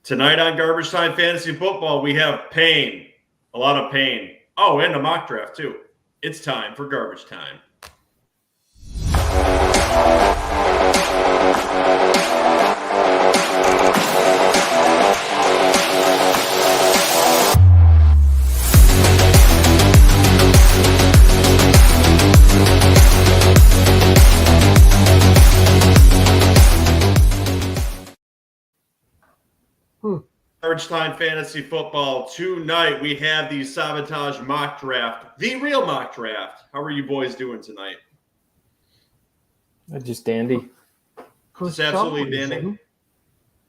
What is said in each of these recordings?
Tonight on Garbage Time Fantasy Football, we have pain, a lot of pain. Oh, and a mock draft too. It's time for Garbage Time. Garbage Time Fantasy Football. Tonight we have the Sabotage Mock Draft, the real mock draft. How are you boys doing tonight? Just dandy. Just absolutely dandy.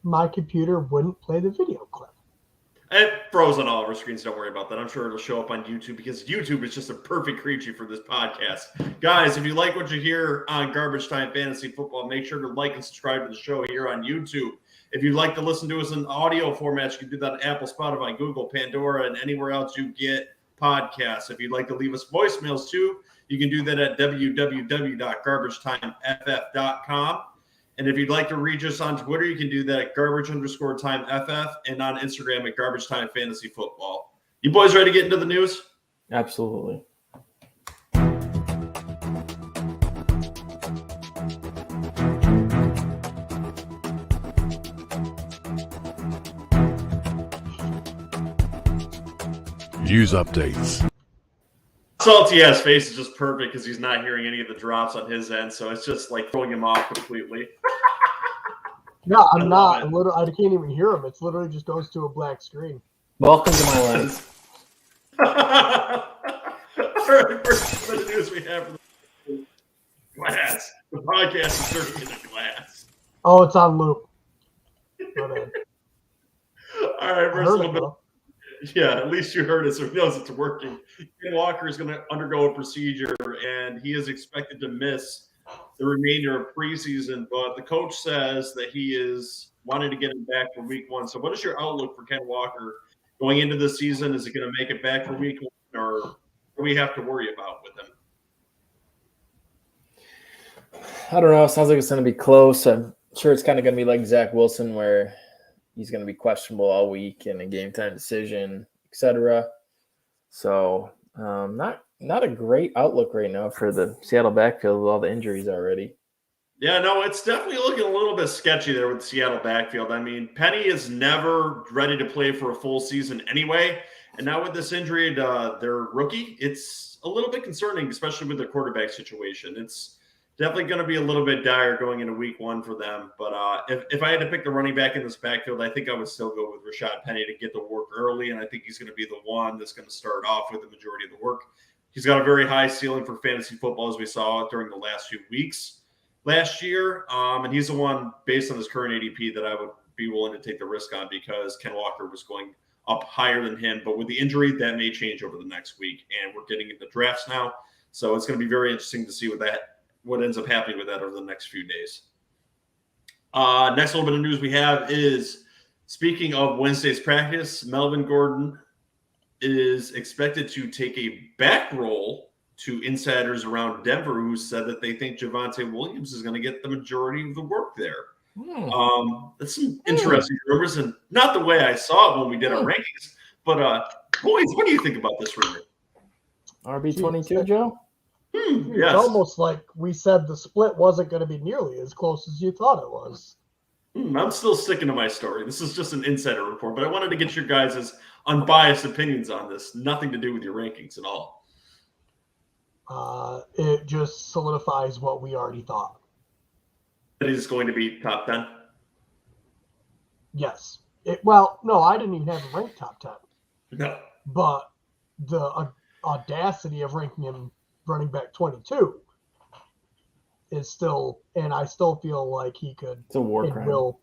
My computer wouldn't play the video clip. It froze on all of our screens. Don't worry about that. I'm sure it'll show up on YouTube because YouTube is just a perfect creature for this podcast. Guys, if you like what you hear on Garbage Time Fantasy Football, make sure to like and subscribe to the show here on YouTube. If you'd like to listen to us in audio formats, you can do that on Apple, Spotify, Google, Pandora, and anywhere else you get podcasts. If you'd like to leave us voicemails too, you can do that at www.garbageTimeFF.com. And if you'd like to reach us on Twitter, you can do that at garbage_timeFF and on Instagram at Garbage Time Fantasy Football. You boys ready to get into the news? Absolutely. News updates. Salty ass face is just perfect because he's not hearing any of the drops on his end, so it's just like throwing him off completely. No, I'm not. I can't even hear him. It's literally just goes to a black screen. Welcome to my life. All right, first bit of news we have for the glass. The podcast is serving in a glass. Oh, it's on loop. All right, first little bit. Yeah, at least you heard it, so he knows it's working. Ken Walker is going to undergo a procedure, and he is expected to miss the remainder of preseason. But the coach says that he is wanting to get him back for week one. So what is your outlook for Ken Walker going into the season? Is he going to make it back for week one, or what do we have to worry about with him? I don't know. It sounds like it's going to be close. I'm sure it's kind of going to be like Zach Wilson, where he's going to be questionable all week in a game time decision, etc. So not a great outlook right now for the Seattle backfield with all the injuries already. Yeah, no, it's definitely looking a little bit sketchy there with the Seattle backfield. I mean, Penny is never ready to play for a full season anyway. And now with this injury to their rookie, it's a little bit concerning, especially with the quarterback situation. It's definitely going to be a little bit dire going into week one for them. But if I had to pick the running back in this backfield, I think I would still go with Rashad Penny to get the work early. And I think he's going to be the one that's going to start off with the majority of the work. He's got a very high ceiling for fantasy football, as we saw during the last few weeks last year. And he's the one, based on his current ADP, that I would be willing to take the risk on because Ken Walker was going up higher than him. But with the injury, that may change over the next week. And we're getting into drafts now. So it's going to be very interesting to see what ends up happening with that over the next few days. Next little bit of news we have is, speaking of Wednesday's practice, Melvin Gordon is expected to take a back roll to insiders around Denver who said that they think Javonte Williams is going to get the majority of the work there. That's some interesting rumors, and not the way I saw it when we did our rankings. But, boys, what do you think about this rumor? RB22, Joe? Yes. It's almost like we said the split wasn't going to be nearly as close as you thought it was. I'm still sticking to my story. This is just an insider report, but I wanted to get your guys' unbiased opinions on this. Nothing to do with your rankings at all. It just solidifies what we already thought. That he's going to be top 10? Yes. Well, no, I didn't even have him ranked top 10. No. But the audacity of ranking him running back 22 is still, and I still feel like he could. It's a war crime.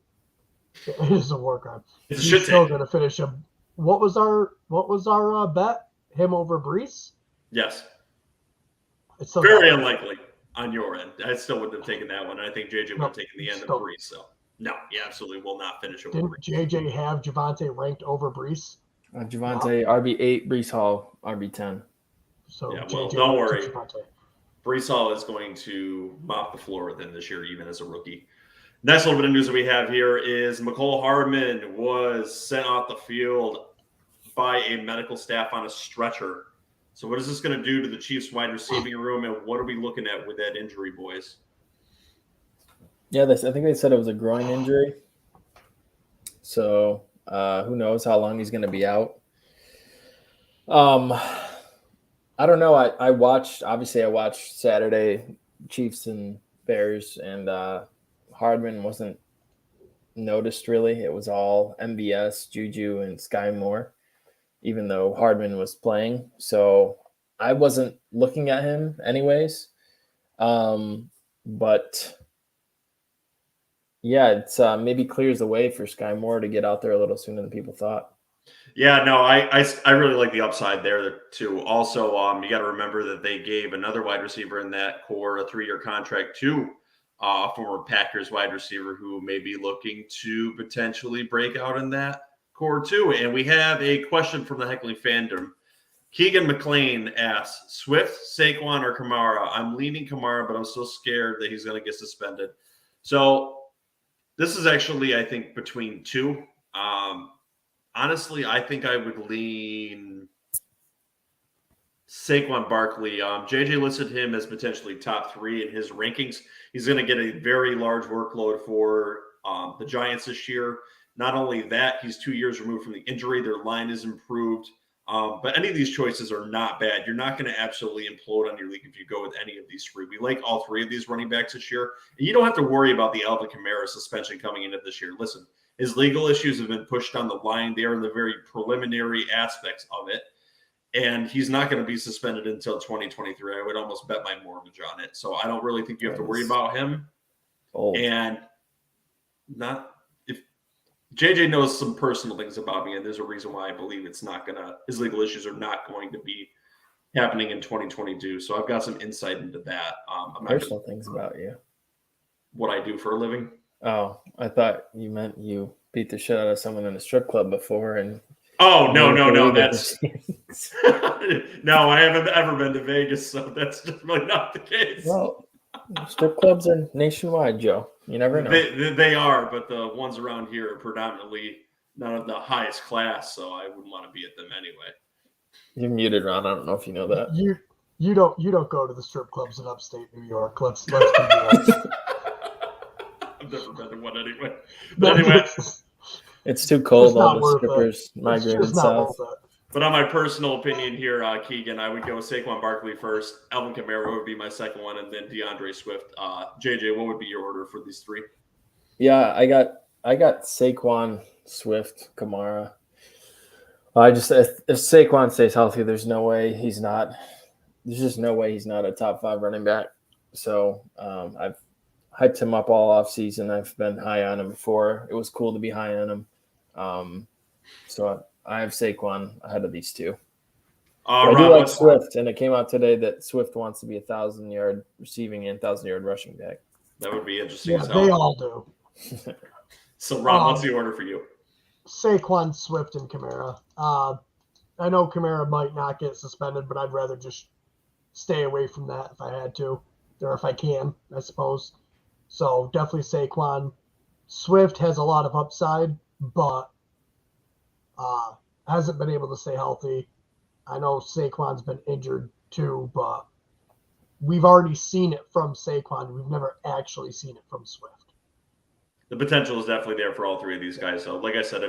It is a war crime. It's He's still going to finish him. What was our bet? Him over Brees? Yes. It's still very unlikely on your end. I still wouldn't have taken that one. I think JJ would have taken the end of Brees. So no, he absolutely will not finish over Brees. Didn't JJ have Javonte ranked over Brees? Javonte RB8, Brees Hall RB10. So yeah, well, don't worry. Brees Hall is going to mop the floor with him this year, even as a rookie. Next little bit of news that we have here is McCole Hardman was sent off the field by a medical staff on a stretcher. So what is this going to do to the Chiefs wide receiving room, and what are we looking at with that injury, boys? Yeah, I think they said it was a groin injury. So who knows how long he's going to be out. I don't know. I watched Saturday Chiefs and Bears, and Hardman wasn't noticed really. It was all MVS, Juju, and Sky Moore, even though Hardman was playing. So I wasn't looking at him anyways. But yeah, it's maybe clears the way for Sky Moore to get out there a little sooner than people thought. Yeah, no, I really like the upside there too. Also, you got to remember that they gave another wide receiver in that core a 3-year contract to a former Packers wide receiver who may be looking to potentially break out in that core too. And we have a question from the heckling fandom. Keegan McLean asks, Swift, Saquon, or Kamara? I'm leaning Kamara, but I'm still scared that he's going to get suspended. So this is actually, I think, between two. Honestly, I think I would lean Saquon Barkley. JJ listed him as potentially top 3 in his rankings. He's going to get a very large workload for the Giants this year. Not only that, he's 2 years removed from the injury. Their line is improved. But any of these choices are not bad. You're not going to absolutely implode on your league if you go with any of these 3. We like all 3 of these running backs this year. And you don't have to worry about the Alvin Kamara suspension coming into this year. Listen, his legal issues have been pushed down the line. They are in the very preliminary aspects of it. And he's not going to be suspended until 2023. I would almost bet my mortgage on it. So I don't really think you have to worry about him. And if JJ knows some personal things about me, and there's a reason why I believe his legal issues are not going to be happening in 2022. So I've got some insight into that. Personal things about you. What I do for a living. Oh, I thought you meant you beat the shit out of someone in a strip club before. And no. That's no, I haven't ever been to Vegas, so that's just really not the case. Well, strip clubs are nationwide, Joe. You never know. They are, but the ones around here are predominantly none of the highest class, so I wouldn't want to be at them anyway. You're muted, Ron. I don't know if you know that. You don't go to the strip clubs in upstate New York. Let's be honest. I've never been to one anyway. But anyway, it's too cold. All the strippers migrated south. But on my personal opinion here, Keegan, I would go Saquon Barkley first. Alvin Kamara would be my second one, and then DeAndre Swift. JJ, what would be your order for these 3? Yeah, I got Saquon, Swift, Kamara. If Saquon stays healthy, there's just no way he's not a top 5 running back. So I've hyped him up all off season. I've been high on him before. It was cool to be high on him. So I have Saquon ahead of these 2. I do like Swift, and it came out today that Swift wants to be 1,000-yard receiving and 1,000-yard rushing back. That would be interesting. Yeah, they all do. So, Rob, what's the order for you? Saquon, Swift, and Kamara. I know Kamara might not get suspended, but I'd rather just stay away from that if I had to, or if I can, I suppose. So definitely Saquon. Swift has a lot of upside, but hasn't been able to stay healthy. I know Saquon's been injured too, but we've already seen it from Saquon. We've never actually seen it from Swift. The potential is definitely there for all 3 of these guys. So, like I said,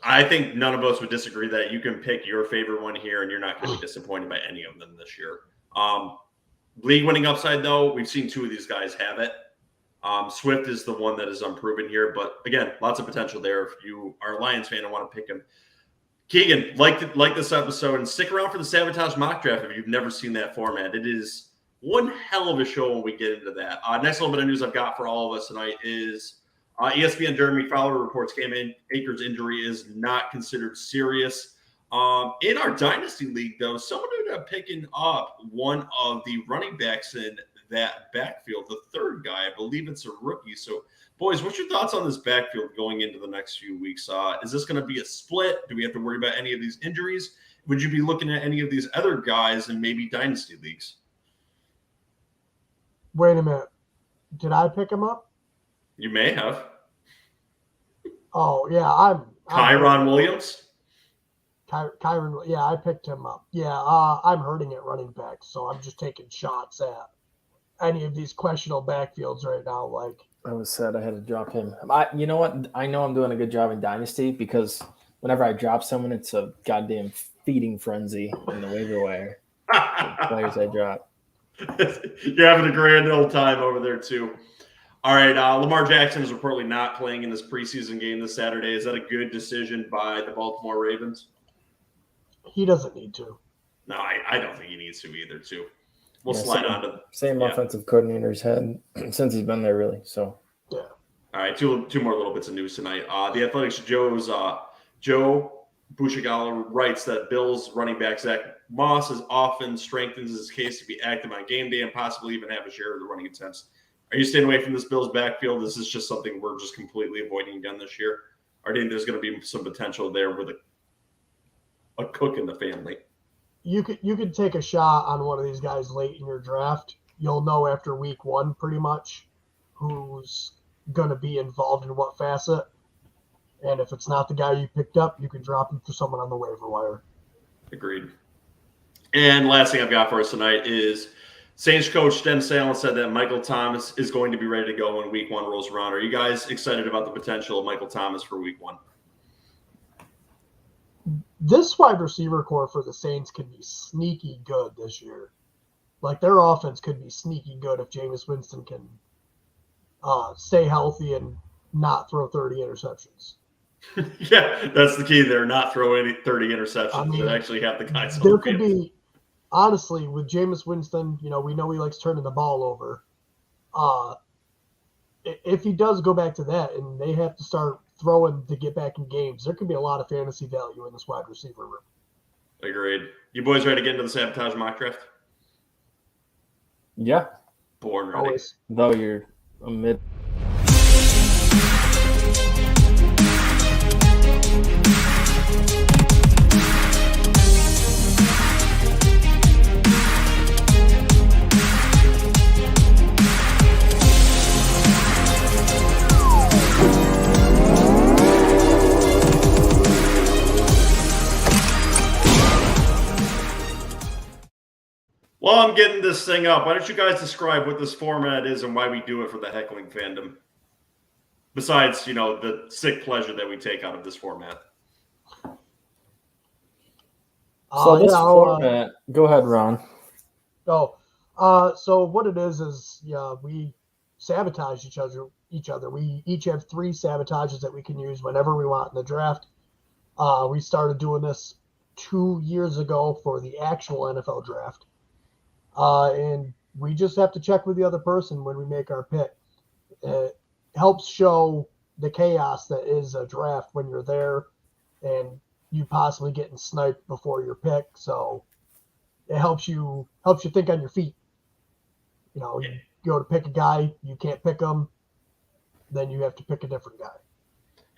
I think none of us would disagree that you can pick your favorite one here, and you're not going to be disappointed by any of them this year. League winning upside, though, we've seen 2 of these guys have it. Swift is the one that is unproven here, but again, lots of potential there if you are a Lions fan and want to pick him. Keegan, like this episode, and stick around for the Sabotage Mock Draft if you've never seen that format. It is one hell of a show when we get into that. Next little bit of news I've got for all of us tonight is ESPN Jeremy Fowler reports Cam Akers' injury is not considered serious. In our Dynasty League, though, someone ended up picking up one of the running backs in that backfield, the third guy. I believe it's a rookie. So, boys, what's your thoughts on this backfield going into the next few weeks? Is this going to be a split? Do we have to worry about any of these injuries? Would you be looking at any of these other guys in maybe Dynasty Leagues? Wait a minute. Did I pick him up? You may have. Oh yeah, Kyron Williams. Kyron, yeah, I picked him up. Yeah, I'm hurting at running back, so I'm just taking shots at any of these questionable backfields right now. Like, I was sad I had to drop him. You know what? I know I'm doing a good job in Dynasty because whenever I drop someone, it's a goddamn feeding frenzy in the waiver wire. The players I drop. You're having a grand old time over there, too. All right, Lamar Jackson is reportedly not playing in this preseason game this Saturday. Is that a good decision by the Baltimore Ravens? he doesn't need to. No, I don't think he needs to either, too. We'll slide on to same offensive coordinator's had since he's been there, really. So, yeah. All right, two more little bits of news tonight. The Athletics' Joe Bushigala writes that Bills running back Zach Moss has often strengthens his case to be active on game day and possibly even have a share of the running attempts. Are you staying away from this Bills backfield? This is just something we're just completely avoiding again this year. Or do you think there's going to be some potential there with a cook in the family? You could take a shot on one of these guys late in your draft. You'll know after week 1 pretty much who's going to be involved in what facet. And if it's not the guy you picked up, you can drop him for someone on the waiver wire. Agreed. And last thing I've got for us tonight is Saints coach Dennis Allen said that Michael Thomas is going to be ready to go when week 1 rolls around. Are you guys excited about the potential of Michael Thomas for week 1? This wide receiver core for the Saints could be sneaky good this year. Like, their offense could be sneaky good if Jameis Winston can stay healthy and not throw 30 interceptions. Yeah, that's the key there. Not throw any 30 interceptions. I mean, and actually have the guys on there the could field. be, honestly, with Jameis Winston, we know he likes turning the ball over. If he does go back to that and they have to start throwing to get back in games, there could be a lot of fantasy value in this wide receiver room. Agreed. You boys ready to get into the Sabotage Mock Draft? yeah. Born ready. Always. Though you're a mid. While I'm getting this thing up, why don't you guys describe what this format is and why we do it for the heckling fandom? Besides, the sick pleasure that we take out of this format. So this format, go ahead, Ron. So what it is we sabotage each other. We each have 3 sabotages that we can use whenever we want in the draft. We started doing this 2 years ago for the actual NFL draft. And we just have to check with the other person when we make our pick. It helps show the chaos that is a draft when you're there and you possibly getting sniped before your pick. So it helps you think on your feet. You go to pick a guy, you can't pick him, then you have to pick a different guy.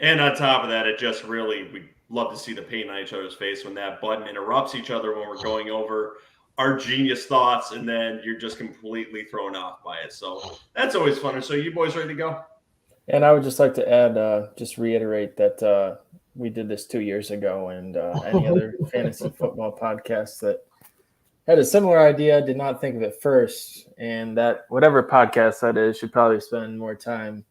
And on top of that, it just really, we love to see the pain on each other's face when that button interrupts each other when we're going over our genius thoughts, and then you're just completely thrown off by it. So that's always fun. So you boys ready to go? And I would just like to add, just reiterate that we did this 2 years ago, and any other fantasy football podcast that had a similar idea did not think of it first, and that whatever podcast that is should probably spend more time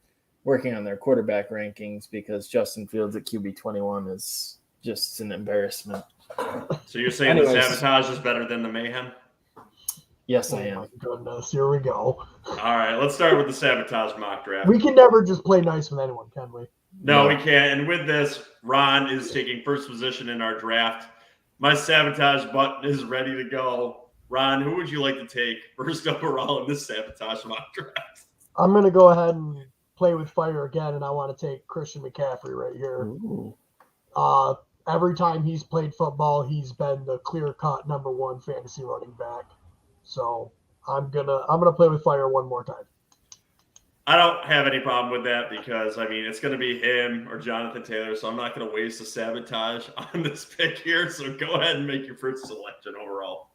working on their quarterback rankings because Justin Fields at QB 21 is just an embarrassment. So you're saying the Sabotage is better than the Mayhem? Yes, I am. Oh my goodness, here we go. All right, let's start with the Sabotage Mock Draft. We can never just play nice with anyone, can we? No, we can't. And with this, Ron is taking first position in our draft. My Sabotage button is ready to go. Ron, who would you like to take first overall in this Sabotage Mock Draft? I'm going to go ahead and play with fire again, and I want to take Christian McCaffrey right here. Ooh. Every time he's played football, he's been the clear-cut number 1 fantasy running back. So I'm gonna play with fire one more time. I don't have any problem with that because, it's going to be him or Jonathan Taylor, so I'm not going to waste a Sabotage on this pick here. So go ahead and make your first selection overall.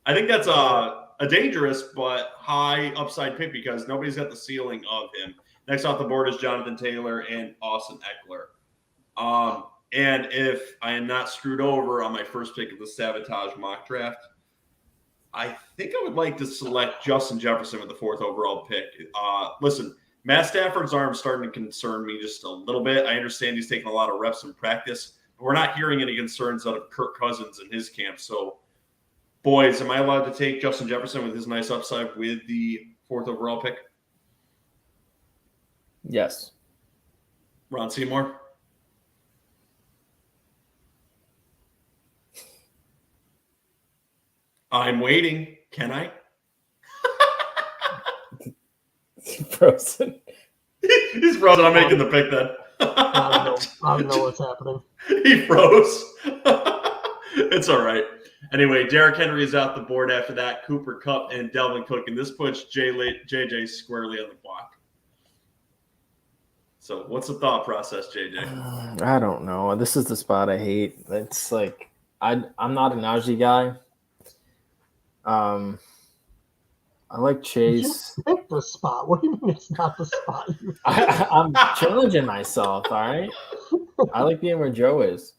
I think that's a dangerous but high upside pick because nobody's got the ceiling of him. Next off the board is Jonathan Taylor and Austin Eckler. And if I am not screwed over on my first pick of the Sabotage Mock Draft, I think I would like to select Justin Jefferson with the 4th overall pick. Listen, Matt Stafford's arm is starting to concern me just a little bit. I understand he's taking a lot of reps in practice, but we're not hearing any concerns out of Kirk Cousins in his camp. So, boys, am I allowed to take Justin Jefferson with his nice upside with the 4th overall pick? Yes. Ron Seymour? I'm waiting. Can I? Frozen. He's frozen. I'm making the pick then. I don't know what's happening. He froze. It's all right. Anyway, Derrick Henry is out the board after that. Cooper Kupp and Delvin Cook. And this puts JJ squarely on the block. So what's the thought process, JJ? I don't know. This is the spot I hate. It's like I'm not a Najee guy. I like Chase. You picked the spot. What do you mean it's not the spot? I'm challenging myself, all right? I like being where Joe is.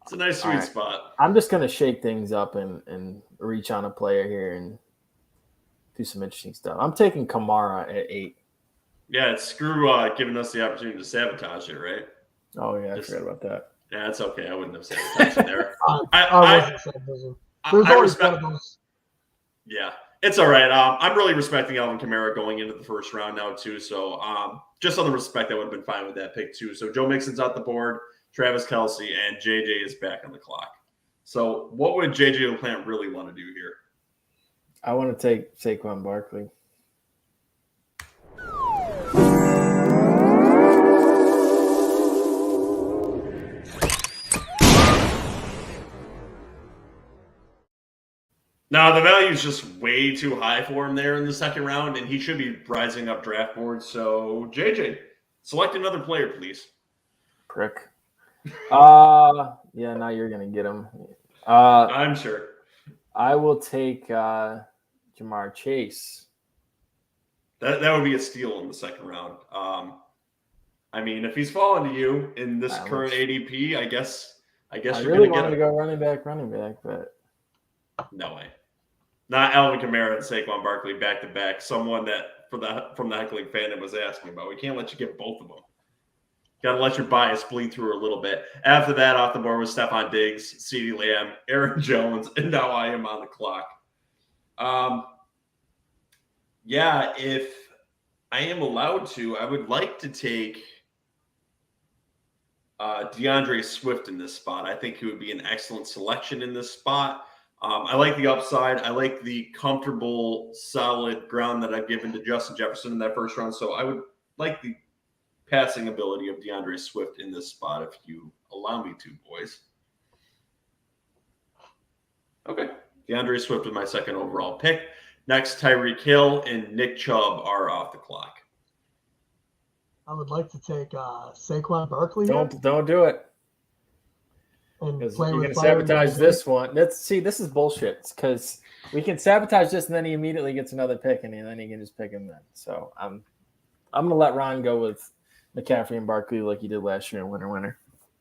It's a nice sweet spot. I'm just going to shake things up and reach on a player here and do some interesting stuff. I'm taking Kamara at 8. Yeah, it's screw giving us the opportunity to sabotage it, right? Oh, yeah, I forgot about that. Yeah, it's okay. I wouldn't have sabotaged it there. I wasn't sabotaging. There's always one of those. Yeah, it's all right. I'm really respecting Alvin Kamara going into the first round now, too. So just on the respect, I would have been fine with that pick, too. So Joe Mixon's out the board, Travis Kelce, and JJ is back on the clock. So what would JJ LaPlante really want to do here? I want to take Saquon Barkley. Now, the value is just way too high for him there in the second round, and he should be rising up draft boards. So, JJ, select another player, please. Prick. Yeah, now you're going to get him. I'm sure. I will take Jamar Chase. That would be a steal in the second round. I mean, if he's falling to you in this current ADP, I guess you're really going to get wanted him. to go running back, but No way. Not Alvin Kamara and Saquon Barkley back to back. Someone that from the heckling fandom was asking about. We can't let you get both of them. Got to let your bias bleed through a little bit. After that, off the board was Stephon Diggs, CeeDee Lamb, Aaron Jones, and now I am on the clock. Yeah, if I am allowed to, I would like to take DeAndre Swift in this spot. I think he would be an excellent selection in this spot. I like the upside. I like the comfortable, solid ground that I've given to Justin Jefferson in that first round. So I would like the passing ability of DeAndre Swift in this spot if you allow me to, boys. Okay. DeAndre Swift is my second overall pick. Next, Tyreek Hill and Nick Chubb are off the clock. I would like to take Saquon Barkley. don't do it. And Because play you're with going to sabotage this one. This is bullshit. Because we can sabotage this, and then he immediately gets another pick, and then he can just pick him then. So I'm going to let Ron go with McCaffrey and Barkley like he did last year in winner.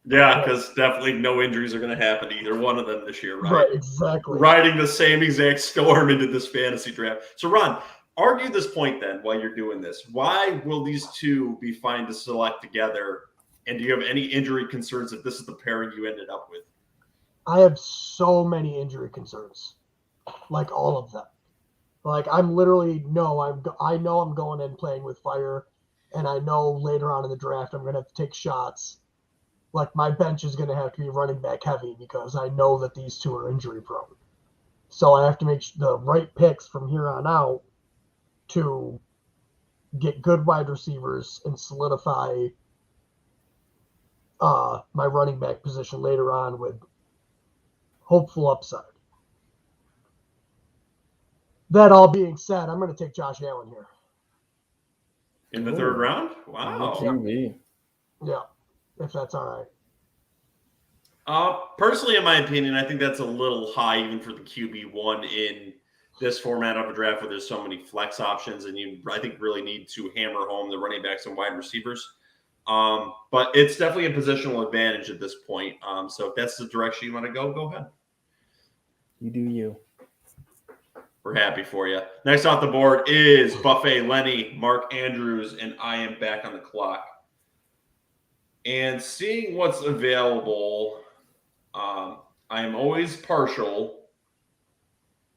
Yeah, because definitely no injuries are going to happen to either one of them this year, right? Right, exactly. Riding the same exact storm into this fantasy draft. So, Ron, argue this point then while you're doing this. Why will these two be fine to select together? And do you have any injury concerns if this is the pairing you ended up with? I have so many injury concerns, like all of them. Like I know I'm going in playing with fire, and I know later on in the draft I'm going to have to take shots. Like my bench is going to have to be running back heavy because I know that these two are injury prone. So I have to make the right picks from here on out to get good wide receivers and solidify my running back position later on with hopeful upside. That all being said, I'm going to take Josh Allen here. In the third round? Wow. QB. Yeah, if that's all right. Personally, in my opinion, I think that's a little high even for the QB1 in this format of a draft where there's so many flex options, and you, I think, really need to hammer home the running backs and wide receivers. But it's definitely a positional advantage at this point. So if that's the direction you want to go ahead. You do you. We're happy for you. Next off the board is Buffet Lenny, Mark Andrews, and I am back on the clock. And seeing what's available, I am always partial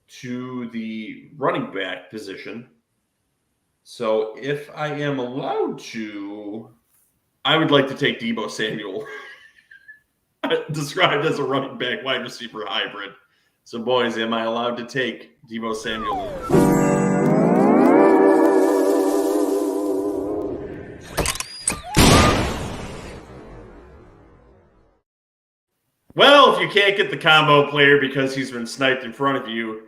to the running back position. So if I am allowed to, I would like to take Deebo Samuel, described as a running back wide receiver hybrid. So, boys, am I allowed to take Deebo Samuel? Well, if you can't get the combo player because he's been sniped in front of you,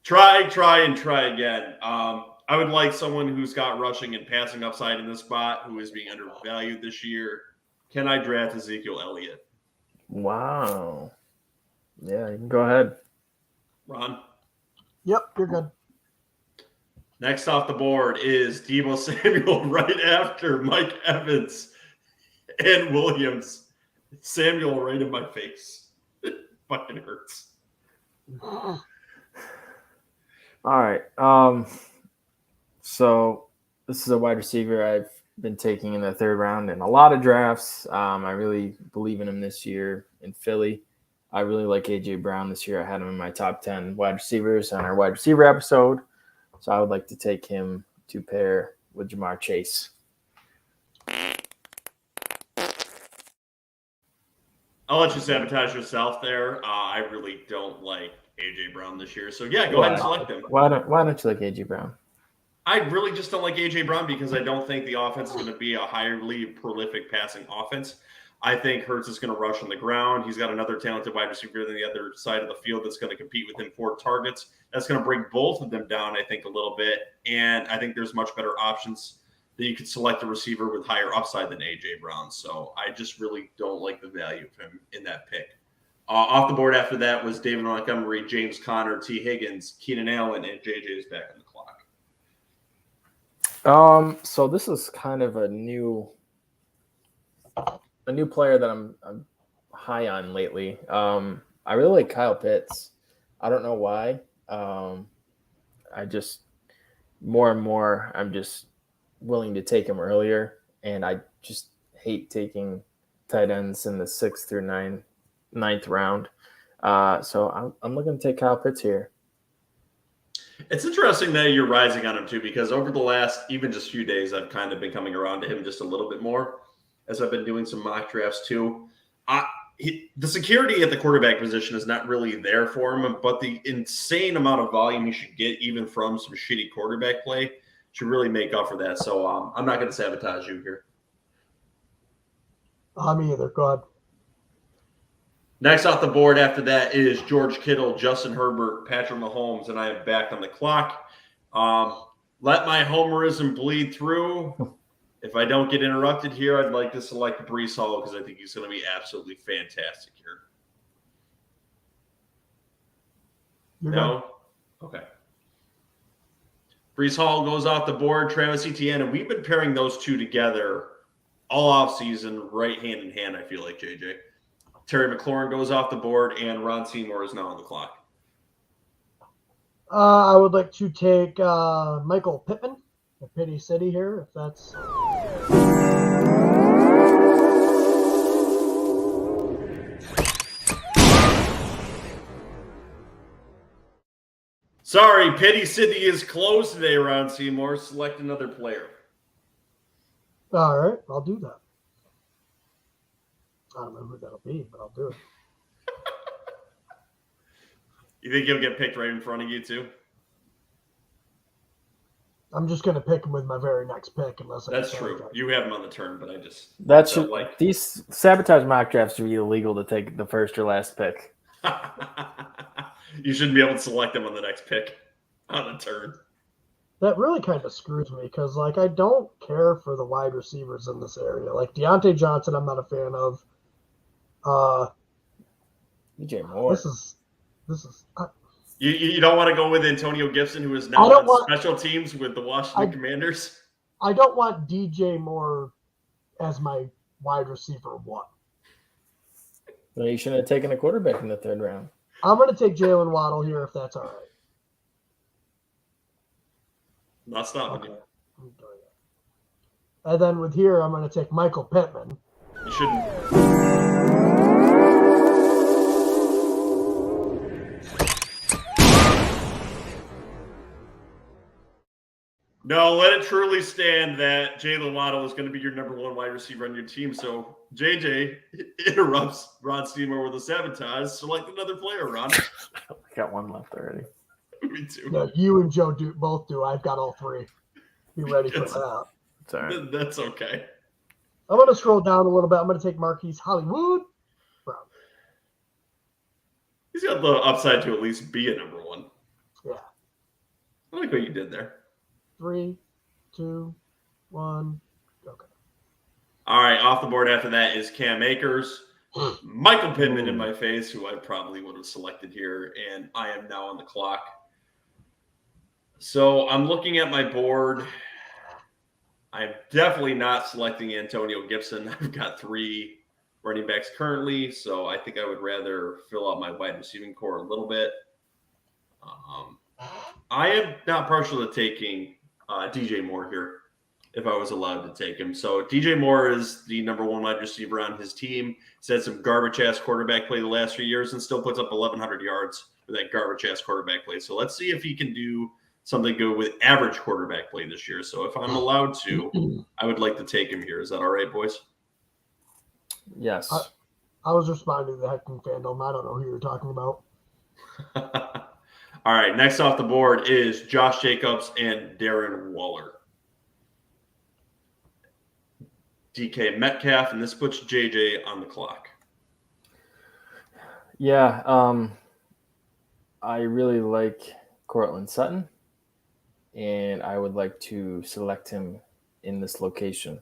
try again. I would like someone who's got rushing and passing upside in this spot, who is being undervalued this year. Can I draft Ezekiel Elliott? Wow. Yeah, you can go ahead. Ron? Yep, you're good. Next off the board is Deebo Samuel right after Mike Evans and Williams. Samuel right in my face. It fucking hurts. All right. So this is a wide receiver I've been taking in the third round in a lot of drafts. I really believe in him this year in Philly. I really like A.J. Brown this year. I had him in my top 10 wide receivers on our wide receiver episode. So I would like to take him to pair with Jamar Chase. I'll let you sabotage yourself there. I really don't like A.J. Brown this year. So, yeah, go ahead and select him. Why don't you like A.J. Brown? I really just don't like A.J. Brown because I don't think the offense is going to be a highly prolific passing offense. I think Hurts is going to rush on the ground. He's got another talented wide receiver on the other side of the field that's going to compete with him for targets. That's going to bring both of them down, I think, a little bit. And I think there's much better options that you could select a receiver with higher upside than A.J. Brown. So I just really don't like the value of him in that pick. Off the board after that was David Montgomery, James Conner, T. Higgins, Keenan Allen, and J.J. is back on the clock. So this is kind of a new player that I'm high on lately. I really like Kyle Pitts. I don't know why. I just more and more I'm just willing to take him earlier, and I just hate taking tight ends in the 6th through 9th round. So I'm looking to take Kyle Pitts here. It's interesting that you're rising on him too, because over the last even just few days, I've kind of been coming around to him just a little bit more as I've been doing some mock drafts too. The security at the quarterback position is not really there for him, but the insane amount of volume he should get even from some shitty quarterback play should really make up for that. So I'm not going to sabotage you here. Me either. Go ahead. Next off the board after that is George Kittle, Justin Herbert, Patrick Mahomes, and I am back on the clock. Let my homerism bleed through. If I don't get interrupted here, I'd like to select Breece Hall because I think he's going to be absolutely fantastic here. No? Okay. Breece Hall goes off the board, Travis Etienne, and we've been pairing those two together all offseason, right hand in hand, I feel like, JJ. Terry McLaurin goes off the board, and Ron Seymour is now on the clock. I would like to take Michael Pittman, the Pity City here, if that's... Sorry, Pity City is closed today, Ron Seymour. Select another player. All right, I'll do that. I don't know who that'll be, but I'll do it. You think he'll get picked right in front of you, too? I'm just going to pick him with my very next pick. That's true. You have him on the turn, but I just... These Sabotage Mock Drafts should be illegal to take the first or last pick. You shouldn't be able to select them on the next pick on a turn. That really kind of screws me because, I don't care for the wide receivers in this area. Like, Deontay Johnson, I'm not a fan of. DJ Moore. This is You don't want to go with Antonio Gibson, who is now on special teams with the Washington Commanders? I don't want DJ Moore as my wide receiver one. Well, you shouldn't have taken a quarterback in the third round. I'm going to take Jalen Waddle here if that's all right. Not stopping you. And then with here, I'm going to take Michael Pittman. You shouldn't. No, let it truly stand that Jalen Waddle is going to be your number one wide receiver on your team. So JJ interrupts Ron Steamer with a sabotage. Select another player, Ron. I got one left already. Me too. No, you and Joe both do. I've got all three. Be ready for that. It's all right. That's okay. I'm going to scroll down a little bit. I'm going to take Marquise Hollywood Brown. He's got the upside to at least be a number one. Yeah. I like what you did there. 3, 2, 1. Okay. All right, off the board after that is Cam Akers. Michael Pittman in my face, who I probably would have selected here, and I am now on the clock. So I'm looking at my board. I'm definitely not selecting Antonio Gibson. I've got 3 running backs currently, so I think I would rather fill out my wide receiving core a little bit. I am not partial to taking DJ Moore here if I was allowed to take him. So DJ Moore is the number one wide receiver on his team. He's had some garbage-ass quarterback play the last few years and still puts up 1,100 yards with that garbage-ass quarterback play. So let's see if he can do something good with average quarterback play this year. So if I'm allowed to, I would like to take him here. Is that all right, boys? Yes. I was responding to the Hecking fandom. I don't know who you're talking about. All right, next off the board is Josh Jacobs and Darren Waller. DK Metcalf, and this puts JJ on the clock. Yeah, I really like Cortland Sutton, and I would like to select him in this location.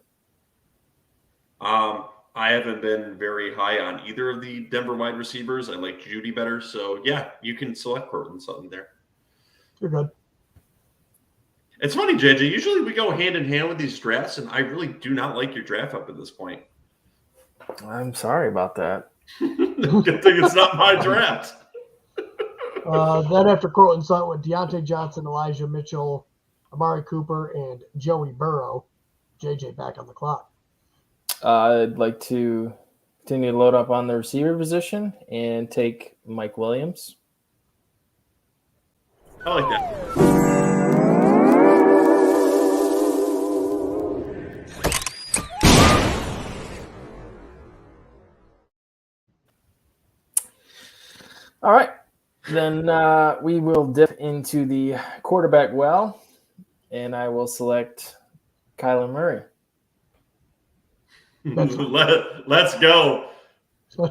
I haven't been very high on either of the Denver wide receivers. I like Judy better. So, yeah, you can select Cortland Sutton there. You're good. It's funny, JJ. Usually we go hand in hand with these drafts, and I really do not like your draft up at this point. I'm sorry about that. Good thing it's not my draft. Then after Cortland Sutton with Deontay Johnson, Elijah Mitchell, Amari Cooper, and Joey Burrow. JJ back on the clock. I'd like to continue to load up on the receiver position and take Mike Williams. I like that. All right. Then we will dip into the quarterback well, and I will select Kyler Murray. Let's go.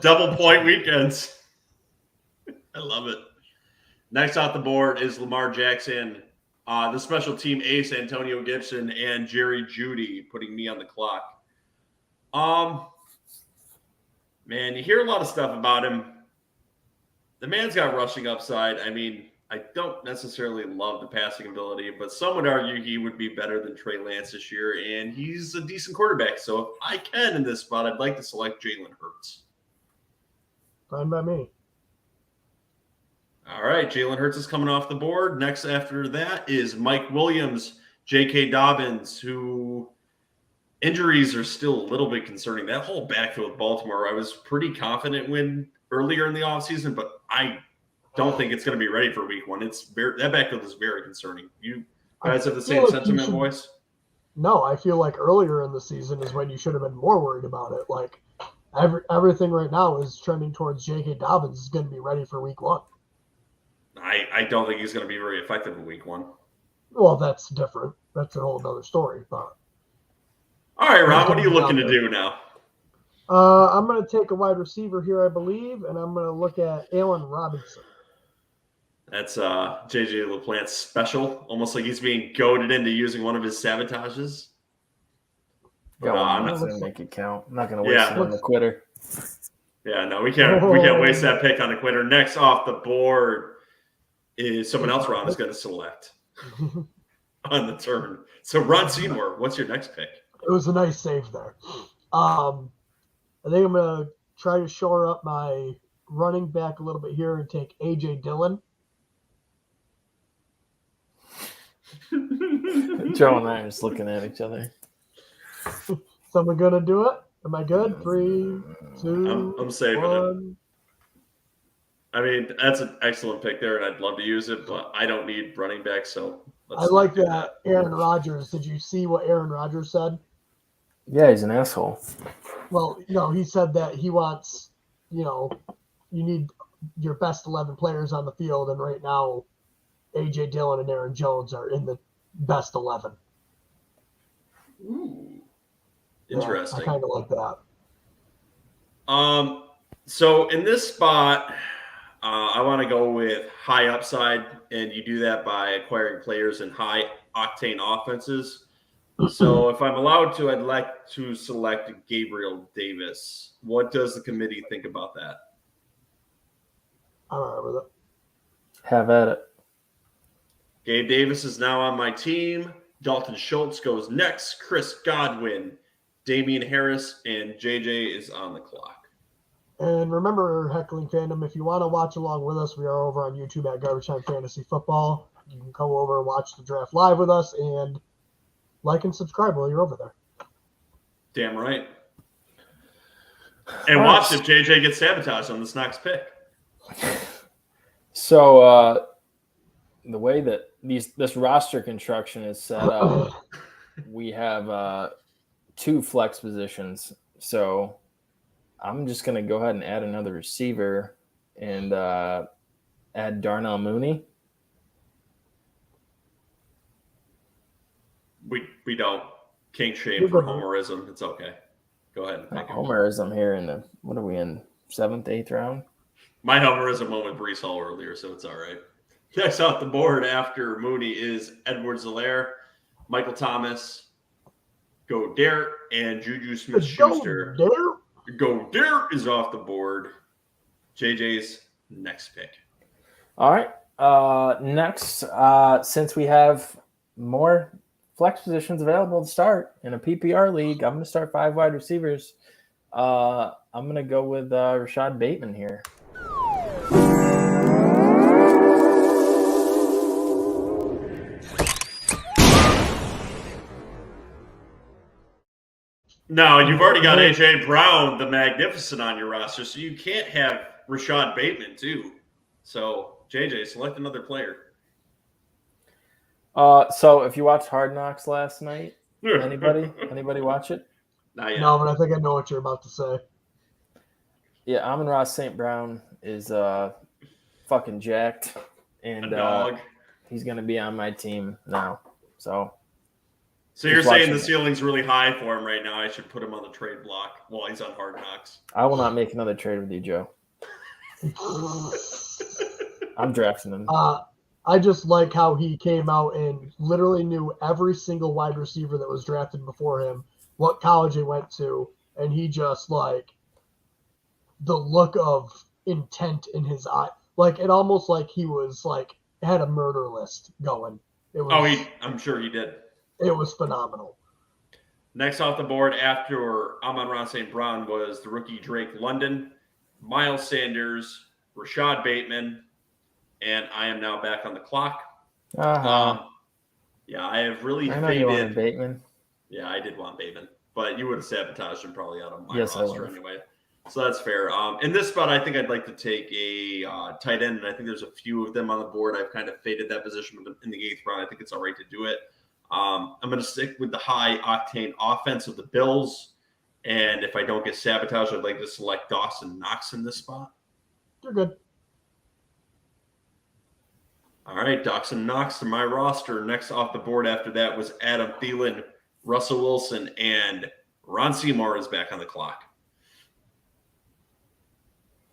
Double point weekends. I love it. Next off the board is Lamar Jackson, the special team ace Antonio Gibson, and Jerry Jeudy, putting me on the clock. Man, you hear a lot of stuff about him. The man's got rushing upside. I mean, I don't necessarily love the passing ability, but some would argue he would be better than Trey Lance this year, and he's a decent quarterback. So if I can in this spot, I'd like to select Jalen Hurts. Fine by me. All right, Jalen Hurts is coming off the board. Next after that is Mike Williams, J.K. Dobbins, who injuries are still a little bit concerning. That whole backfield with Baltimore, I was pretty confident when earlier in the offseason, but I don't think it's going to be ready for week one. That backfield is very concerning. You guys have the same sentiment, boys? No, I feel like earlier in the season is when you should have been more worried about it. Like everything right now is trending towards J.K. Dobbins is going to be ready for week one. I don't think he's going to be very effective in week one. Well, that's different. That's a whole other story. But all right, Ron, what are you looking to do now? I'm going to take a wide receiver here, I believe, and I'm going to look at Allen Robinson. That's J.J. LaPlante's special, almost like he's being goaded into using one of his sabotages. I'm not going to make it count. I'm not going to waste it on the quitter. Yeah, no, we can't waste that pick on the quitter. Next off the board is someone else Ron is going to select on the turn. So Ron Seymour, what's your next pick? It was a nice save there. I think I'm going to try to shore up my running back a little bit here and take A.J. Dillon. Joe and I are just looking at each other. Someone going to do it? Am I good? 3, 2, I'm saving 1. him. I mean, that's an excellent pick there, and I'd love to use it, but I don't need running back, so I like that. Aaron Rodgers. Did you see what Aaron Rodgers said? Yeah, he's an asshole. Well, he said that he wants, you need your best 11 players on the field, and right now, A.J. Dillon and Aaron Jones are in the best 11. Ooh, interesting. Yeah, I kind of like that. So in this spot, I want to go with high upside, and you do that by acquiring players in high octane offenses. So if I'm allowed to, I'd like to select Gabriel Davis. What does the committee think about that? I'm all right with it. Have at it. Gabe Davis is now on my team. Dalton Schultz goes next. Chris Godwin, Damian Harris, and JJ is on the clock. And remember, Heckling Fandom, if you want to watch along with us, we are over on YouTube at Garbage Time Fantasy Football. You can come over and watch the draft live with us and like and subscribe while you're over there. Damn right. And watch if JJ gets sabotaged on this next pick. So the way that this roster construction is set up, we have 2 flex positions. So I'm just going to go ahead and add another receiver and add Darnell Mooney. We don't kink shame for homerism. It's okay. Go ahead and pick him. Homerism here in what are we in, 7th, 8th round? My homerism went with Breece Hall earlier, so it's all right. Next off the board after Mooney is Edwards-Helaire, Michael Thomas, Goddard, and Juju Smith-Schuster. Goddard is off the board. JJ's next pick. All right. Next, since we have more flex positions available to start in a PPR league, I'm going to start 5 wide receivers. I'm going to go with Rashad Bateman here. No, you've already got A.J. Brown, the Magnificent, on your roster, so you can't have Rashad Bateman, too. So, JJ, select another player. So if you watched Hard Knocks last night, anybody watch it? Not yet. No, but I think I know what you're about to say. Yeah, Amon-Ra St. Brown is fucking jacked, and he's going to be on my team now. So you're saying the ceiling's really high for him right now. I should put him on the trade block while he's on Hard Knocks. I will not make another trade with you, Joe. I'm drafting him. I just like how he came out and literally knew every single wide receiver that was drafted before him, what college he went to, and he just like the look of intent in his eye. Like it almost like he was like had a murder list going. It was, I'm sure he did. It was phenomenal. Next off the board after Amon-Ra St. Brown was the rookie Drake London, Miles Sanders, Rashad Bateman, and I am now back on the clock. Uh-huh. Yeah, I have really I know you wanted Bateman. Yeah, I did want Bateman, but you would have sabotaged him probably out of my roster anyway. So that's fair. In this spot, I think I'd like to take a tight end, and I think there's a few of them on the board. I've kind of faded that position in the 8th round. I think it's all right to do it. I'm going to stick with the high-octane offense of the Bills, and if I don't get sabotaged, I'd like to select Dawson Knox in this spot. You're good. All right, Dawson Knox to my roster. Next off the board after that was Adam Thielen, Russell Wilson, and Ron Seymour is back on the clock.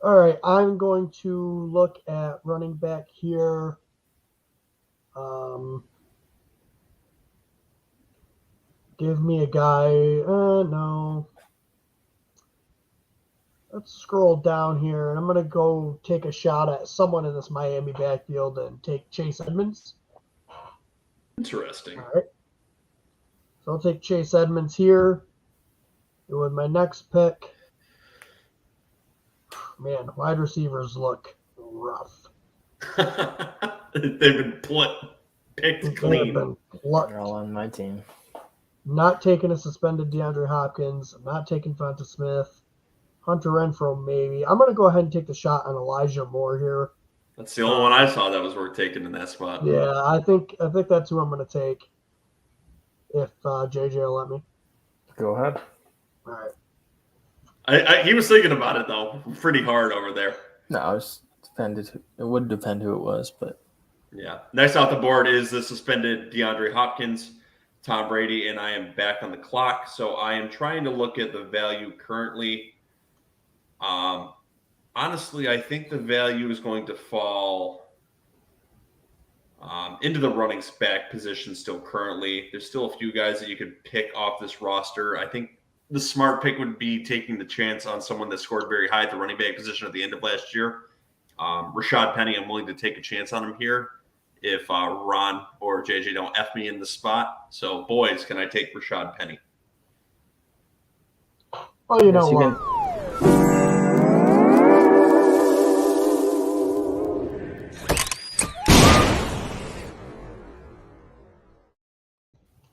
All right, I'm going to look at running back here. Give me a guy. No. let's scroll down here, and I'm going to go take a shot at someone in this Miami backfield and take Chase Edmonds. Interesting. All right. So I'll take Chase Edmonds here. And with my next pick, man, wide receivers look rough. They've been picked clean. They're all on my team. Not taking a suspended DeAndre Hopkins. I'm not taking Fonta Smith. Hunter Renfrow, maybe. I'm going to go ahead and take the shot on Elijah Moore here. That's the only one I saw that was worth taking in that spot. Yeah, I think that's who I'm going to take if JJ will let me. Go ahead. All right. He was thinking about it, though, pretty hard over there. No, it would depend who it was, but yeah. Next off the board is the suspended DeAndre Hopkins, Tom Brady, and I am back on the clock. So I am trying to look at the value currently. Honestly, I think the value is going to fall into the running back position still currently. There's still a few guys that you could pick off this roster. I think the smart pick would be taking the chance on someone that scored very high at the running back position at the end of last year. Rashad Penny, I'm willing to take a chance on him here if Ron or JJ don't F me in the spot. So, boys, can I take Rashad Penny? Oh, you know what?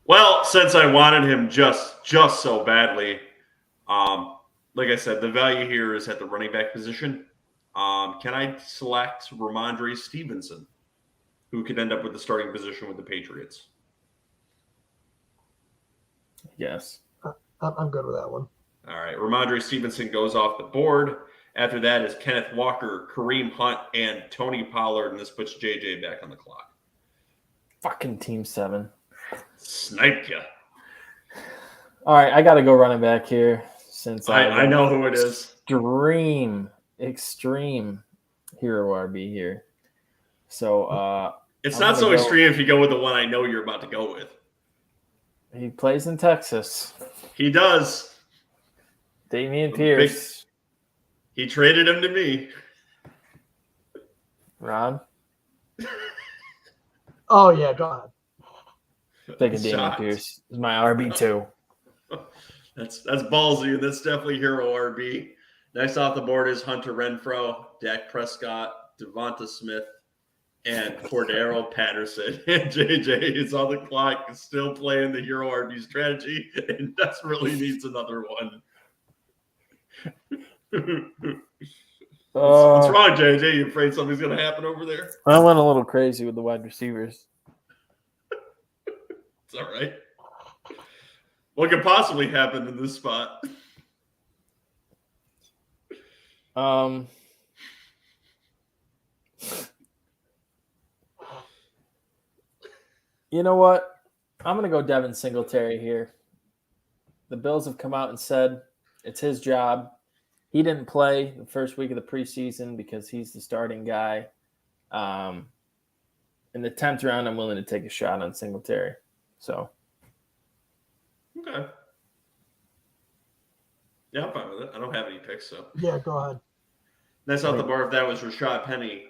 Well, since I wanted him just so badly, like I said, the value here is at the running back position. Can I select Ramondre Stevenson, who could end up with the starting position with the Patriots? yes. I'm good with that one. All right. Ramondre Stevenson goes off the board. After that is Kenneth Walker, Kareem Hunt, and Tony Pollard, and this puts JJ back on the clock. Fucking Team 7. Sniped ya. All right, I got to go running back here since I know who it is. Extreme hero RB here. So It's I'm not so gonna go- extreme if you go with the one I know you're about to go with. he plays in Texas. He does. Dameon Pierce. He traded him to me. Ron? Oh, yeah, go ahead. Taking Dameon Shocked. Pierce is my RB2. That's ballsy, and that's definitely hero RB. Next off the board is Hunter Renfrow, Dak Prescott, Devonta Smith, and Cordero Patterson. And JJ is on the clock, still playing the hero RB strategy, and desperately needs another one. What's wrong, JJ? You afraid something's going to happen over there? I went a little crazy with the wide receivers. It's all right. What could possibly happen in this spot? You know what? I'm going to go Devin Singletary here. The Bills have come out and said it's his job. He didn't play the first week of the preseason because he's the starting guy. In the 10th round, I'm willing to take a shot on Singletary. So, Okay. Yeah, I'm fine with it. I don't have any picks, so. Yeah, go ahead. Next off the board, that was Rashad Penny,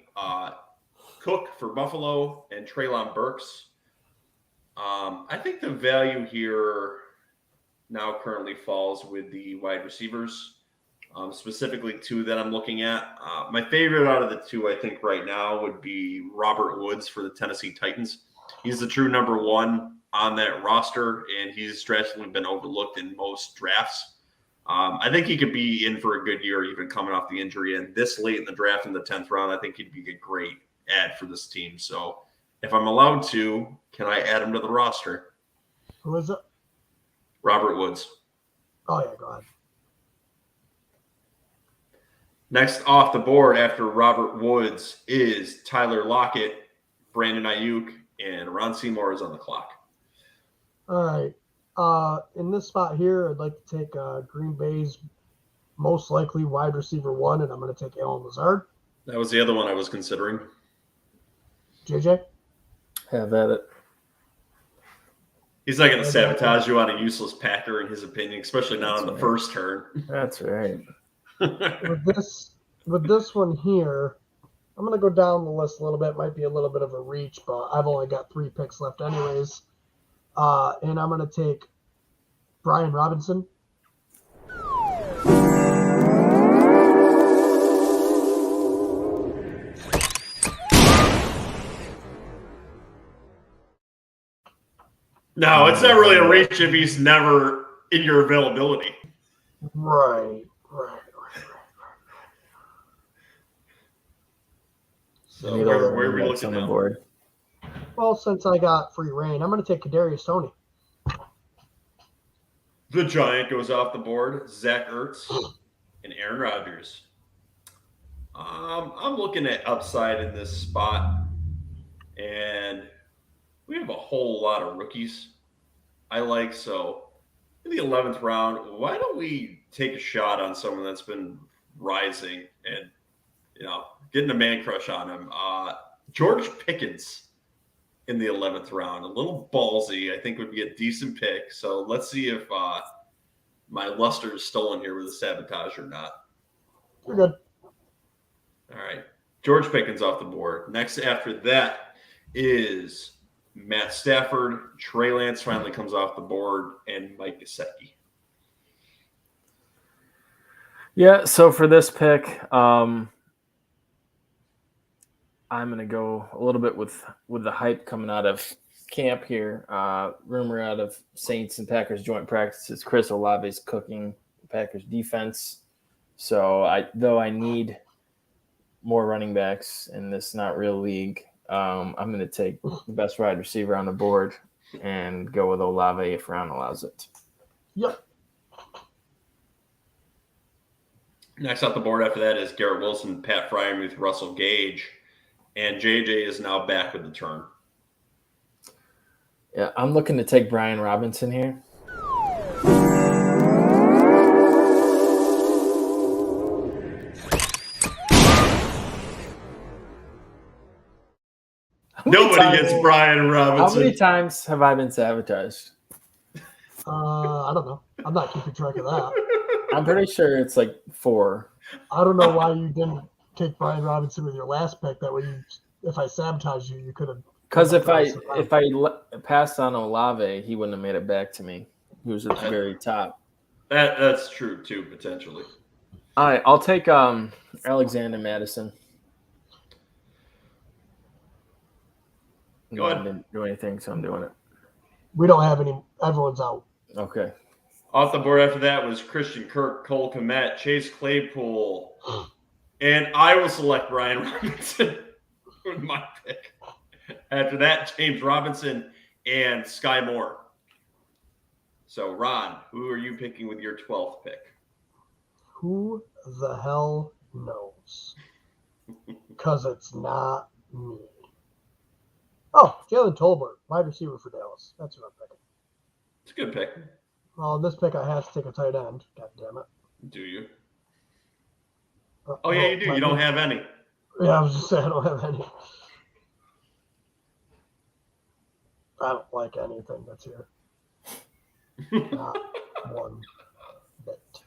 Cook for Buffalo, and Treylon Burks. I think the value here now currently falls with the wide receivers, specifically two that I'm looking at. My favorite out of the two, I think, right now would be Robert Woods for the Tennessee Titans. He's the true number one on that roster, and he's drastically been overlooked in most drafts. I think he could be in for a good year, even coming off the injury. And this late in the draft, in the 10th round, I think he'd be a great add for this team. So if I'm allowed to, can I add him to the roster? Who is it? Robert Woods. Oh, yeah, go ahead. Next off the board after Robert Woods is Tyler Lockett, Brandon Ayuk, and Ron Seymour is on the clock. All right. In this spot here, I'd like to take Green Bay's most likely wide receiver one, and I'm going to take Allen Lazard. That was the other one I was considering. JJ? have at it. He's not going to sabotage you on a useless Packer, in his opinion, especially not on the first turn. That's right. with this one here, I'm going to go down the list a little bit. Might be a little bit of a reach, but I've only got 3 picks left anyways. And I'm going to take Brian Robinson. No, it's not really a reach if he's never in your availability. Right. So where are we looking on the now? board? Well, since I got free reign, I'm going to take Kadarius Toney. The Giant goes off the board. Zach Ertz and Aaron Rodgers. I'm looking at upside in this spot, and we have a whole lot of rookies I like. So in the 11th round, why don't we take a shot on someone that's been rising and, getting a man crush on him? George Pickens in the 11th round, a little ballsy, I think would be a decent pick. So let's see if my luster is stolen here with a sabotage or not. You're good. All right. George Pickens off the board. Next after that is Matt Stafford. Trey Lance finally comes off the board, and Mike Gesicki. Yeah, so for this pick, I'm going to go a little bit with the hype coming out of camp here. Rumor out of Saints and Packers joint practices, Chris Olave is cooking Packers defense. So I need more running backs in this not real league, I'm going to take the best wide receiver on the board and go with Olave if Ron allows it. Yep. Next off the board after that is Garrett Wilson, Pat Freiermuth, Russell Gage, and JJ is now back with the turn. Yeah, I'm looking to take Brian Robinson here. Nobody gets Brian Robinson. How many times have I been sabotaged? I don't know. I'm not keeping track of that. I'm pretty sure it's like 4. I don't know why you didn't take Brian Robinson with your last pick. That way, if I sabotage you, you could have. Because if I passed on Olave, he wouldn't have made it back to me. He was at the very top. That's true too, potentially. All right, I'll take Alexander Madison. Go ahead. I didn't do anything, so I'm doing it. We don't have any. Everyone's out. Okay. Off the board after that was Christian Kirk, Cole Kmet, Chase Claypool, and I will select Brian Robinson with my pick. After that, James Robinson and Sky Moore. So, Ron, who are you picking with your 12th pick? Who the hell knows? Because it's not me. Oh, Jalen Tolbert, wide receiver for Dallas. That's what I'm picking. It's a good pick. Well, in this pick, I have to take a tight end. God damn it. Do you? Oh, yeah, you do. You don't have any. Yeah, I was just saying I don't have any. I don't like anything that's here. Not one bit.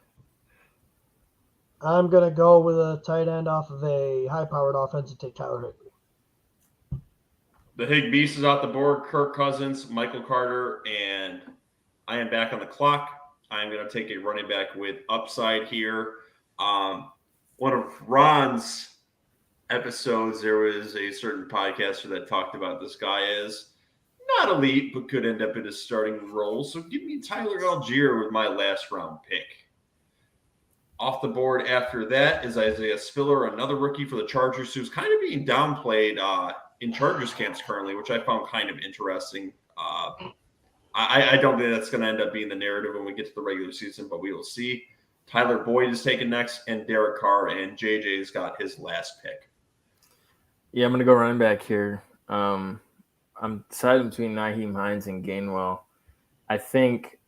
I'm going to go with a tight end off of a high-powered offense and take Tyler Higbee. The Higbeast is off the board. Kirk Cousins, Michael Carter, and I am back on the clock. I'm going to take a running back with upside here. One of Ron's episodes, there was a certain podcaster that talked about this guy as not elite, but could end up in a starting role. So give me Tyler Algier with my last round pick. Off the board after that is Isaiah Spiller, another rookie for the Chargers, who's kind of being downplayed in Chargers camps currently, which I found kind of interesting. I don't think that's going to end up being the narrative when we get to the regular season, but we will see. Tyler Boyd is taken next, and Derek Carr, and JJ's got his last pick. Yeah, I'm going to go running back here. I'm deciding between Nyheim Hines and Gainwell. I think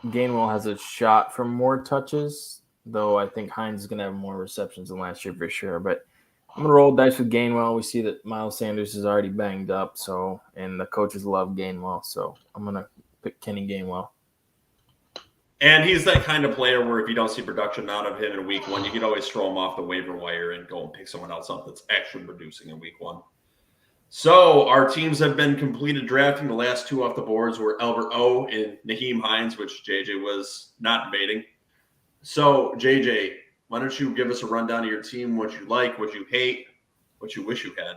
Gainwell has a shot for more touches, though I think Hines is going to have more receptions than last year for sure. But I'm going to roll dice with Gainwell. We see that Miles Sanders is already banged up, and the coaches love Gainwell. So I'm going to pick Kenny Gainwell. And he's that kind of player where if you don't see production out of him in week one, you could always throw him off the waiver wire and go and pick someone else up that's actually producing in week one. So our teams have been completed drafting. The last two off the boards were Albert O and Naheem Hines, which JJ was not debating. So JJ, why don't you give us a rundown of your team, what you like, what you hate, what you wish you had?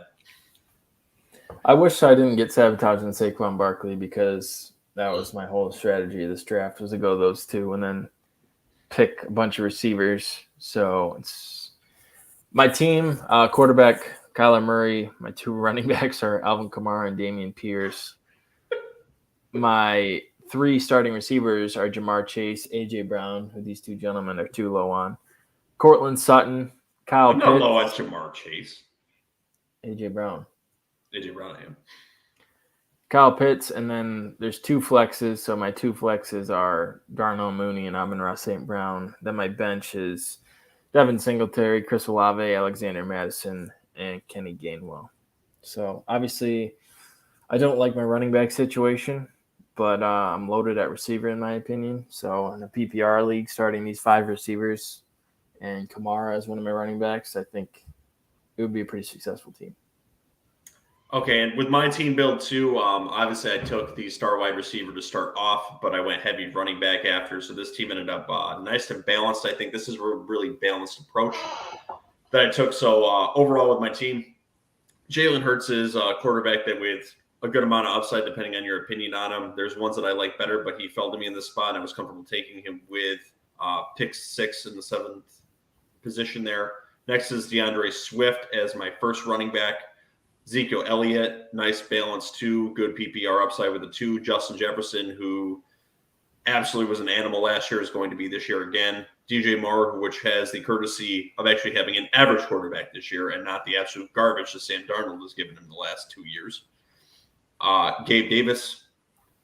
I wish I didn't get Sabotage and Saquon Barkley because that was my whole strategy of this draft was to go those two and then pick a bunch of receivers. So it's my team, quarterback Kyler Murray. My two running backs are Alvin Kamara and Dameon Pierce. My three starting receivers are Jamar Chase, A.J. Brown, who these two gentlemen are too low on. Cortland Sutton, Kyle Pitts. I'm not low on Jamar Chase. A.J. Brown. A.J. Brown, I am. Kyle Pitts, and then there's two flexes. So my two flexes are Darnell Mooney and Amon-Ra St. Brown. Then my bench is Devin Singletary, Chris Olave, Alexander Madison, and Kenny Gainwell. So obviously I don't like my running back situation, but I'm loaded at receiver in my opinion. So in a PPR league, starting these 5 receivers and Kamara as one of my running backs, I think it would be a pretty successful team. Okay, and with my team build too, obviously I took the star wide receiver to start off, but I went heavy running back after, so this team ended up nice and balanced. I think this is a really balanced approach that I took. So overall with my team, Jalen Hurts is a quarterback that with a good amount of upside, depending on your opinion on him. There's ones that I like better, but he fell to me in this spot, and I was comfortable taking him with pick 6 in the 7th position there. Next is DeAndre Swift as my first running back. Ezekiel Elliott, nice balance too, good PPR upside with the 2. Justin Jefferson, who absolutely was an animal last year, is going to be this year again. DJ Moore, which has the courtesy of actually having an average quarterback this year and not the absolute garbage that Sam Darnold has given him the last 2 years. Gabe Davis,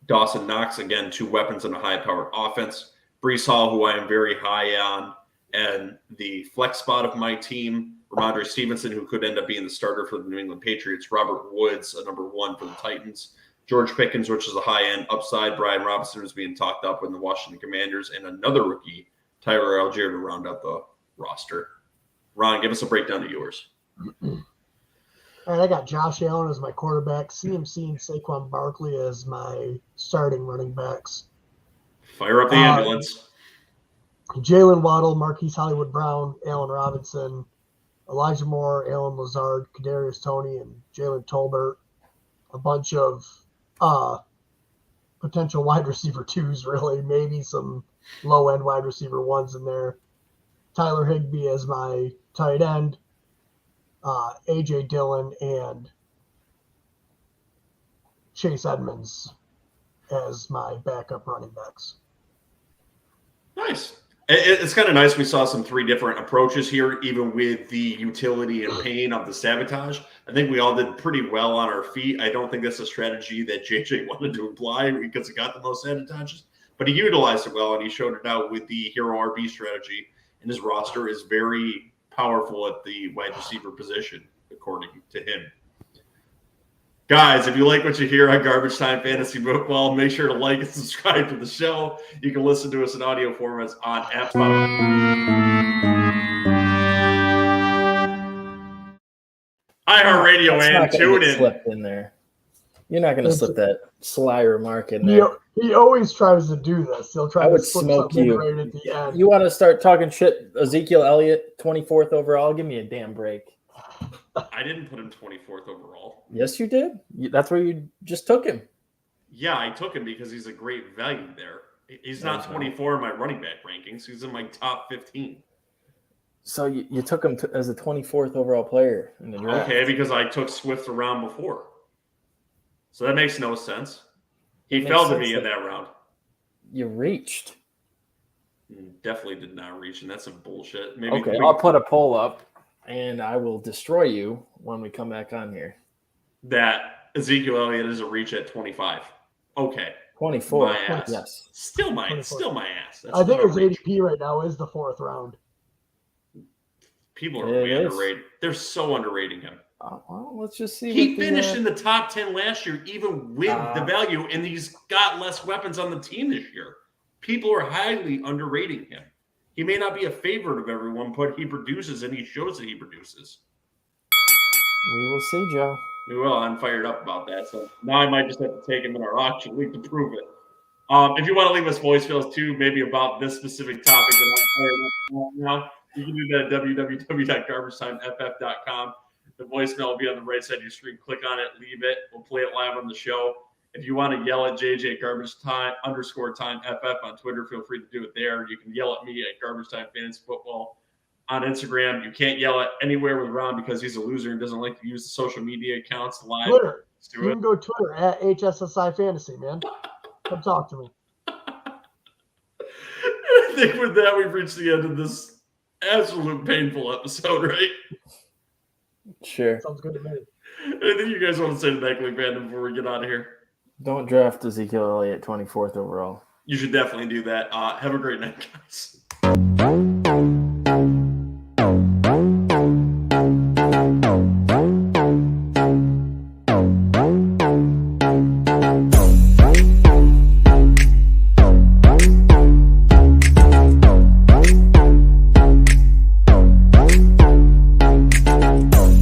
Dawson Knox, again, 2 weapons in a high-powered offense. Breece Hall, who I am very high on, and the flex spot of my team, Ramondre Stevenson, who could end up being the starter for the New England Patriots. Robert Woods, a number 1 for the Titans. George Pickens, which is a high-end upside. Brian Robinson was being talked up with the Washington Commanders. And another rookie, Tyler Algier, to round out the roster. Ron, give us a breakdown of yours. All right, I got Josh Allen as my quarterback, CMC and Saquon Barkley as my starting running backs. Fire up the ambulance. Jalen Waddle, Marquise Hollywood Brown, Allen Robinson, Elijah Moore, Alan Lazard, Kadarius Toney, and Jalen Tolbert. A bunch of potential wide receiver 2s, really. Maybe some low-end wide receiver 1s in there. Tyler Higbee as my tight end. A.J. Dillon and Chase Edmonds as my backup running backs. Nice. It's kind of nice. We saw some 3 different approaches here, even with the utility and pain of the sabotage. I think we all did pretty well on our feet. I don't think that's a strategy that JJ wanted to apply because he got the most sabotages, but he utilized it well, and he showed it out with the hero RB strategy, and his roster is very powerful at the wide receiver position, according to him. Guys, if you like what you hear on Garbage Time Fantasy Football, make sure to like and subscribe to the show. You can listen to us in audio formats on apps, iHeartRadio, and TuneIn. Slipped in there. You're not going to slip that sly remark in there. He always tries to do this. He'll try to slip smoke something you. right at the end. You want to start talking shit? Ezekiel Elliott, 24th overall. Give me a damn break. I didn't put him 24th overall. Yes, you did. That's where you just took him. Yeah, I took him because he's a great value there. He's not 24 in my running back rankings. He's in my top 15. So you took him as a 24th overall player in the draft. Okay, because I took Swift around before. So that makes no sense. He fell to me in that round. You reached. Definitely did not reach, and that's some bullshit. Okay, I'll put a poll up, and I will destroy you when we come back on here. That Ezekiel Elliott is a reach at 25. Okay. 24. My ass. Yes. Still my ass. That's I think his reach. ADP right now is the 4th round. People are way underrated. They're so underrating him. Well, let's just see. He finished in the top 10 last year, even with the value, and he's got less weapons on the team this year. people are highly underrating him. He may not be a favorite of everyone, but he produces and he shows that he produces. We will see, Joe. We will. I'm fired up about that. So now I might just have to take him in our auction week to prove it. If you want to leave us voicemails too, maybe about this specific topic that I'm fired up about now, you can do that at www.garbagetimeff.com. The voicemail will be on the right side of your screen. Click on it, leave it. We'll play it live on the show. If you want to yell at JJ at _time_FF on Twitter, feel free to do it there. You can yell at me at Garbage Time Fantasy Football on Instagram. You can't yell at anywhere with Ron because he's a loser and doesn't like to use the social media accounts live. Twitter. You can go Twitter at HSSI Fantasy, man. Come talk to me. I think with that, we've reached the end of this absolute painful episode, right? Sure. Sounds good to me. Anything you guys want to say to Backleague Fandom before we get out of here? Don't draft Ezekiel Elliott 24th overall. You should definitely do that. Have a great night, guys.